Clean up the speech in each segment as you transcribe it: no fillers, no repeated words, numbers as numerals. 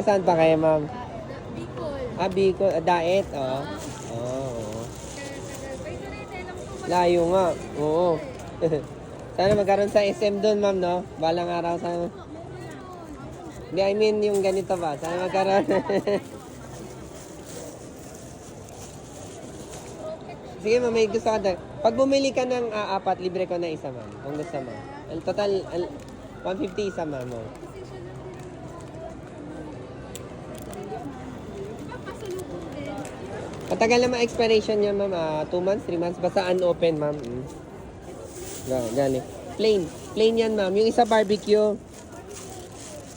Saan pa kayo, ma'am? Bicol. Bicol. Daet, oh. Oo. Layo nga. Oo. Sana magkaroon sa SM doon, ma'am, no? Balang araw sana. Hindi, I mean yung ganito ba? Sana magkaroon. Sige, ma'am, may gusto ka doon. Pag bumili ka ng apat, libre ko na isa, ma'am. Kung gusto mo. Total, 150 isa, ma'am. Oh. Matagal naman expiration niya, ma'am. 2 months, 3 months. Basta unopen, ma'am. Galing. Plain yan, ma'am. Yung isa barbecue.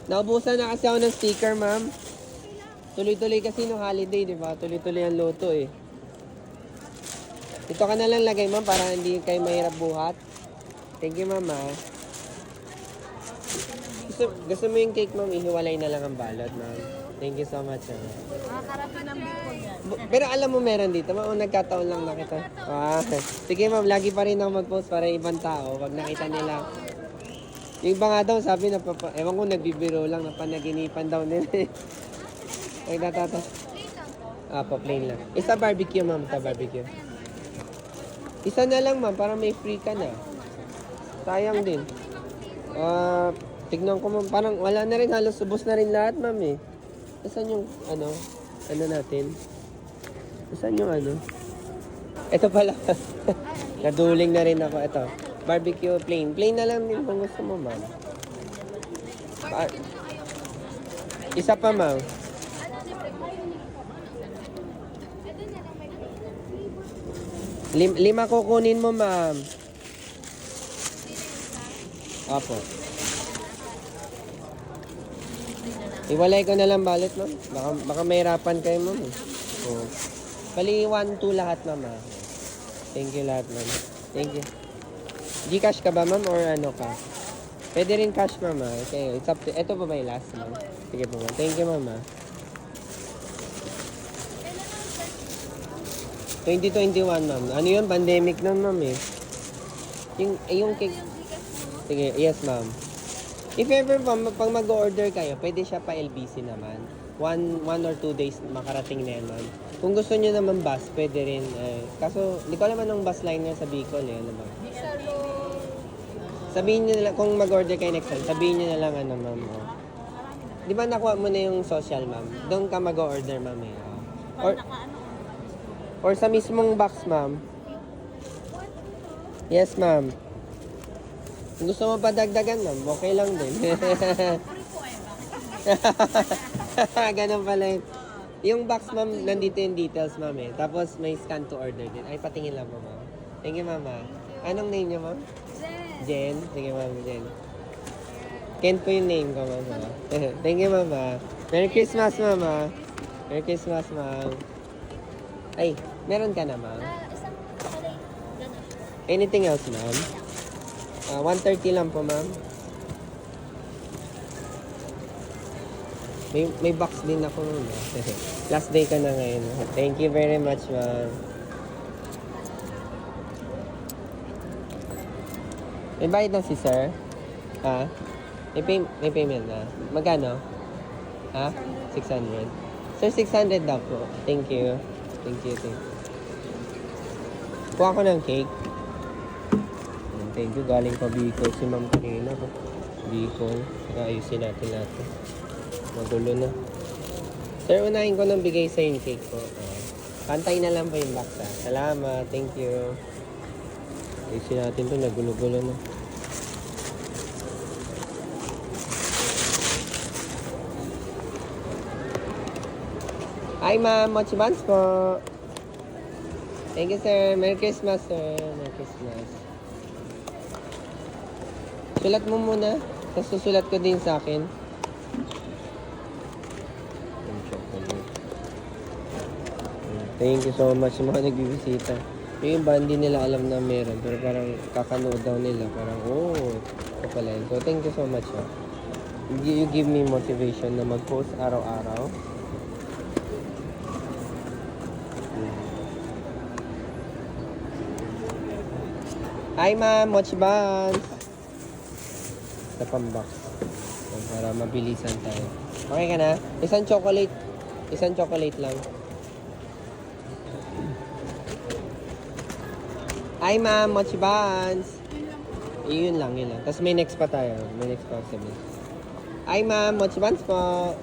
Naubusan na kasi ako ng sticker, ma'am. Tuloy-tuloy kasi nung holiday, di ba? Tuloy-tuloy ang loto, eh. Ito ka na lang lagay, ma'am, para hindi kayo mahirap buhat. Thank you, ma'am, Gusto mo yung cake, ma'am? Ihiwalay na lang ang balot, ma'am. Thank you so much, Makakarating ng Bicol yan. Pero alam mo meron dito, ma'am, nagkataon lang nakita. Sige, ma'am, lagi pa rin ako mag-post para ibang tao. Pag nakita nila. Yung iba nga daw, sabi na, ewan ko, nagbibiro lang, napanaginipan daw nila. Ay, natata. Plain lang. Isa barbecue, ma'am, barbecue. Isa na lang, ma'am, para may free ka na. Sayang din. Tignan ko, ma'am, parang wala na rin, halos subos na rin lahat, ma'am, eh. Saan yung, ano natin? Saan yung Ito pala. Naduling na rin ako. Ito. Barbecue plain. Plain na lang din kung gusto mo, ma'am. Isa pa, ma'am. Lima kukunin mo, ma'am. Apo. Iwalay ko na lang balot, ma'am. Baka mahirapan kayo, ma'am. Oh. Bali, 1, 2 lahat, ma'am. Thank you lahat, ma'am. Thank you. Gcash ka ba, ma'am? Or ano ka? Pwede rin cash, ma'am. Okay, it's up to... Ito pa ba yung last, ma'am? Sige po, ma'am. Thank you, ma'am. 2021, ma'am. Ano yun? Pandemic nun, ma'am, eh. Yung cake... Sige, yes, ma'am. If ever pag mag-order kayo, pwede siya pa LBC naman. 1 or 2 days makarating na yan, ma'am. Kung gusto niyo naman bus, pwede rin. Kaso, hindi ko alam anong bus liner sa Bicol, eh. Ano ba? Sabihin niyo na lang, kung mag-order kayo next time, sabihin niyo na lang, ma'am. Oh. Di ba nakuha mo na yung social, ma'am? Doon ka mag-order, ma'am, eh. Or sa mismong box, ma'am. Yes, ma'am. Kung gusto mo pa dagdagan, ma'am, okay lang din. Ganun pala yun. Yung box, ma'am, nandito yung details, ma'am, eh. Tapos may scan to order din. Ay, patingin lang po, ma'am. Thank you, ma'am. Anong name niyo, ma'am? Jen. Sige, ma'am, Jen. Ken po yung name ko, ma'am. Thank you, ma'am. Merry Christmas, ma'am. Merry Christmas, ma'am. Ay, meron ka na, ma'am? Anything else, ma'am? 130 lang po, ma'am. May box din ako nun. Last day ka na ngayon. Thank you very much, ma'am. May bayad na si sir? May payment na. Magkano? 600. Sir, 600 daw po. Thank you. Thank you. Kuha ko ng cake. Thank you. Galing pa Bicol si ma'am kanina. Bicol. Saka ayusin natin natin. Magulo na. Sir, unahin ko nang bigay sa yung cake ko. Pantay na lang po yung box, Salamat. Thank you. Ayusin natin to. Nagulo-gulo na. Hi, ma'am. Mochi Buns po. Thank you, sir. Merry Christmas, sir. Merry Christmas. Sulat mo muna. Tapos susulat ko din sa akin. Thank you so much sa mga nagbibisita. Yung iba hindi nila alam na meron. Pero parang kakanood daw nila. Parang, ito pala yun. So, thank you so much. You give me motivation na mag-post araw-araw. Hi, ma'am. Mochi Buns. Sa pambox. Para mabilisan tayo. Okay ka na? Isang chocolate. Isang chocolate lang. Ay, ma'am. Mochi buns. Yun lang, yun lang. Tapos may next pa tayo. May next pa. Ay, ma'am. Mochi buns po.